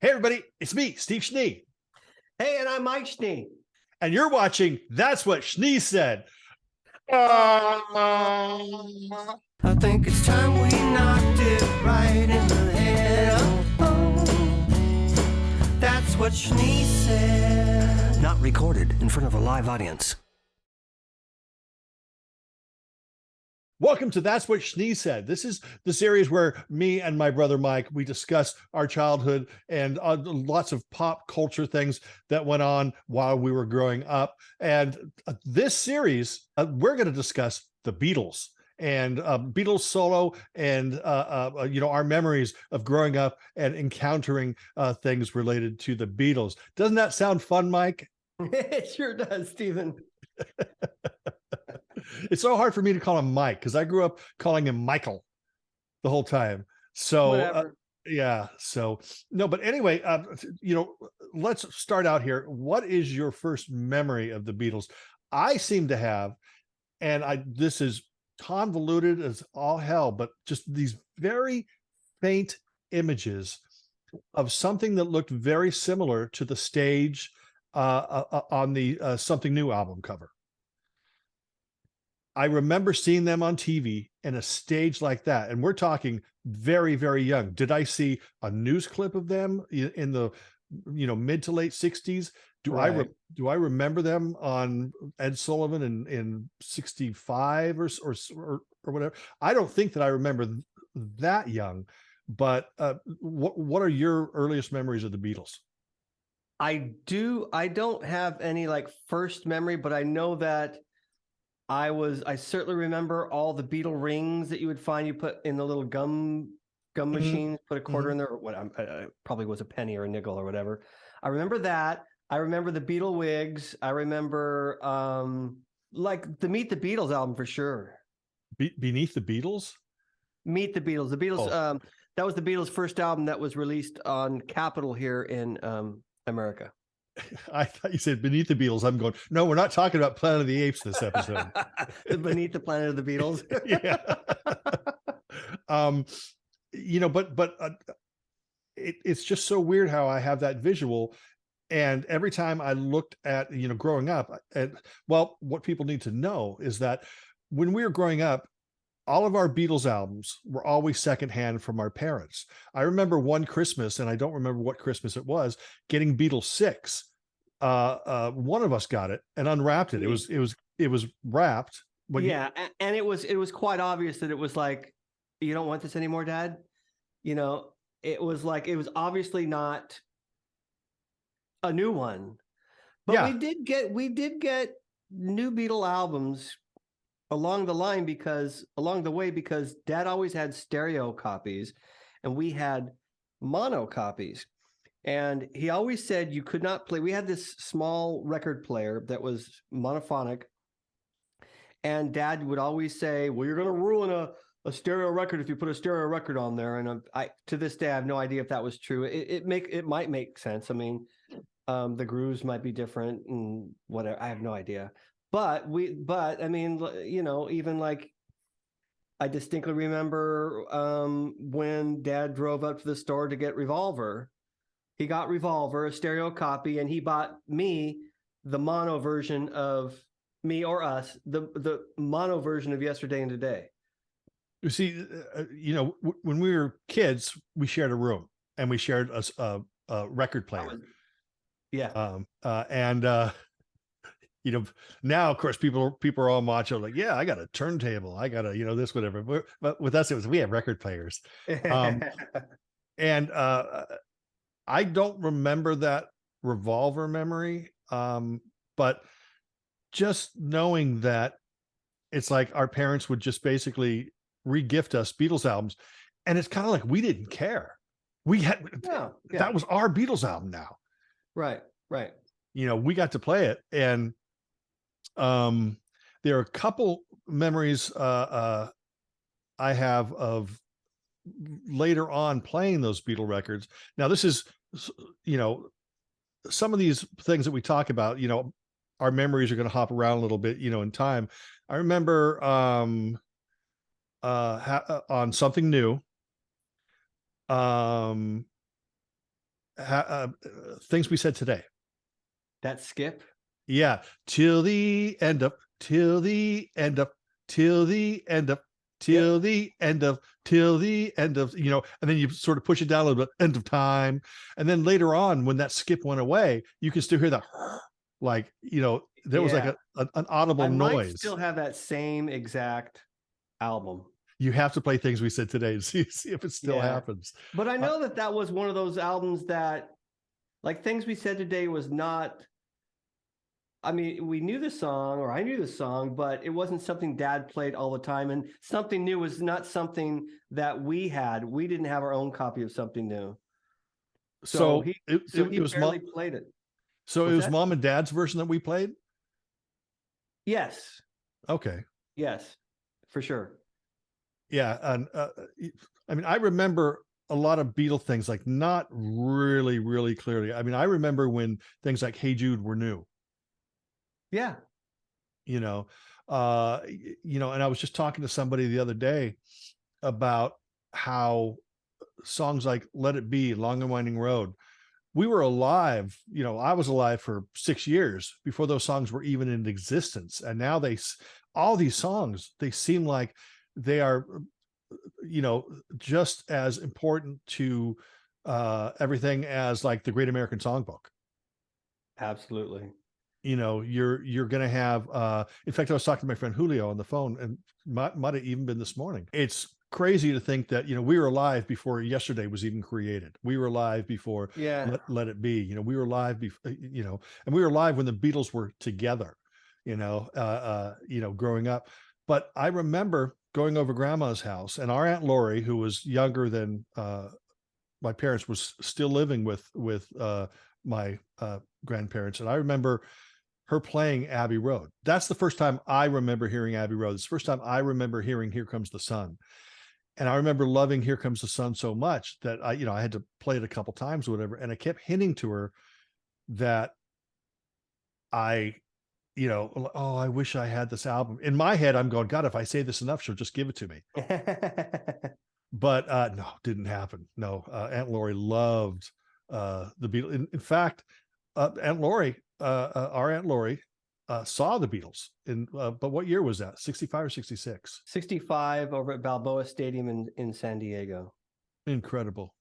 Hey, everybody, it's me, Steve Schnee. Hey, and I'm Mike Schnee. And you're watching That's What Schnee Said. I think it's time we knocked it right in the head. That's what Schnee said. Not recorded in front of a live audience. Welcome to That's What Schnee Said. This is the series where me and my brother Mike, we discuss our childhood and lots of pop culture things that went on while we were growing up. And this series, we're going to discuss the Beatles and Beatles solo and our memories of growing up and encountering things related to the Beatles. Doesn't that sound fun, Mike? It sure does, Stephen. It's so hard for me to call him Mike because I grew up calling him Michael the whole time. So but anyway, let's start out here. What is your first memory of the Beatles? I seem to have, and this is convoluted as all hell, but just these very faint images of something that looked very similar to the stage on the Something New album cover. I remember seeing them on TV in a stage like that. And we're talking very, very young. Did I see a news clip of them in the, mid to late 60s? Do I remember them on Ed Sullivan in 65 or whatever? I don't think that I remember that young, but what are your earliest memories of the Beatles? I don't have any like first memory, but I know that I certainly remember all the Beatle rings that you would find. You put in the little gum machines, put a quarter in there, or what probably was a penny or a nickel or whatever. I remember that. I remember the Beatle wigs. I remember like the Meet the Beatles album for sure. Beneath the Beatles? Meet the Beatles. The Beatles. That was the Beatles' first album that was released on Capitol here in America. I thought you said Beneath the Beatles. I'm going, no, we're not talking about Planet of the Apes this episode. Beneath the Planet of the Beatles. Yeah. It's just so weird how I have that visual. And every time I looked at, growing up, what people need to know is that when we were growing up, all of our Beatles albums were always secondhand from our parents. I remember one Christmas, and I don't remember what Christmas it was, getting Beatles 6. One of us got it and unwrapped it. It was wrapped. And it was quite obvious that it was like, you don't want this anymore, Dad. It was obviously not a new one. But we did get new Beatle albums along the way because Dad always had stereo copies and we had mono copies. And he always said you could not play. We had this small record player that was monophonic. And Dad would always say, well, you're going to ruin a stereo record if you put a stereo record on there. And I to this day, I have no idea if that was true. It might make sense. I mean, the grooves might be different and whatever. I have no idea. But I mean, even like I distinctly remember when Dad drove up to the store to get Revolver. He got Revolver, a stereo copy, and he bought me the mono version of the mono version of Yesterday and Today. You see, when we were kids, we shared a room and we shared a record player. Now, of course, people are all macho, like, yeah, I got a turntable, I got a, this, whatever. But with us, we have record players. And I don't remember that Revolver memory. But just knowing that it's like our parents would just basically re-gift us Beatles albums. And it's kind of like, we didn't care. That was our Beatles album now. Right. We got to play it. And there are a couple memories I have of later on playing those Beatle records. Now, this is, some of these things that we talk about, our memories are going to hop around a little bit, in time. I remember on Something New, Things We Said Today. That skip. Yeah. Till the end of, till the end of, till the end of, till Yep. the end of, till the end of, you know, and then you sort of push it down a little bit, end of time. And then later on, when that skip went away, you can still hear that, like, you know, there was like an audible I noise. might still have that same exact album. You have to play Things We Said Today and see if it still happens. But I know that was one of those albums that, like, Things We Said Today was not, I mean, we knew the song, or I knew the song, but it wasn't something Dad played all the time. And Something New was not something that we had. We didn't have our own copy of Something New. So he barely played it. So it was Mom and Dad's version that we played? Yes. Okay. Yes, for sure. Yeah. And I mean, I remember a lot of Beatle things, like not really, really clearly. I mean, I remember when things like Hey Jude were new. Yeah. You know, and I was just talking to somebody the other day about how songs like Let It Be, Long and Winding Road, we were alive, you know, I was alive for 6 years before those songs were even in existence. And now all these songs, they seem like they are, you know, just as important to everything as like the Great American Songbook. Absolutely. You know, you're going to have, in fact, I was talking to my friend Julio on the phone, and might have even been this morning. It's crazy to think that, you know, we were alive before Yesterday was even created. We were alive before Let It Be, you know, we were alive before, you know, and we were alive when the Beatles were together, you know, growing up. But I remember going over grandma's house, and our Aunt Lori, who was younger than my parents, was still living with my grandparents. And I remember her playing Abbey Road. That's the first time I remember hearing Abbey Road. It's the first time I remember hearing Here Comes the Sun. And I remember loving Here Comes the Sun so much that I had to play it a couple times or whatever. And I kept hinting to her that I wish I had this album. In my head, I'm going, God, if I say this enough, she'll just give it to me. But no, didn't happen. No, Aunt Lori loved the Beatles. In fact, Aunt Lori, our Aunt Lori, saw the Beatles but what year was that? 65 or 66? 65 over at Balboa Stadium in San Diego. Incredible.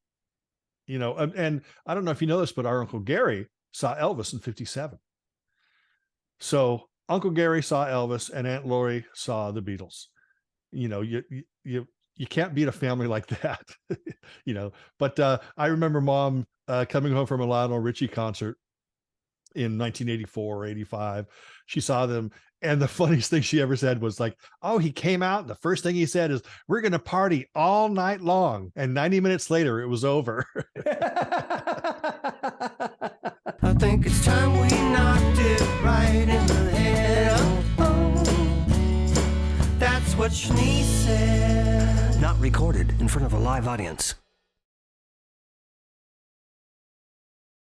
You know, and I don't know if you know this, but our Uncle Gary saw Elvis in 57. So Uncle Gary saw Elvis and Aunt Lori saw the Beatles. You know, you can't beat a family like that. You know, but I remember Mom coming home from a Lionel Richie concert in 1984 or 85. She saw them, and the funniest thing she ever said was like, oh, he came out and the first thing he said is, we're going to party all night long. And 90 minutes later, it was over. I think it's time we knocked it right in the head. That's what Schnee said. Not recorded in front of a live audience.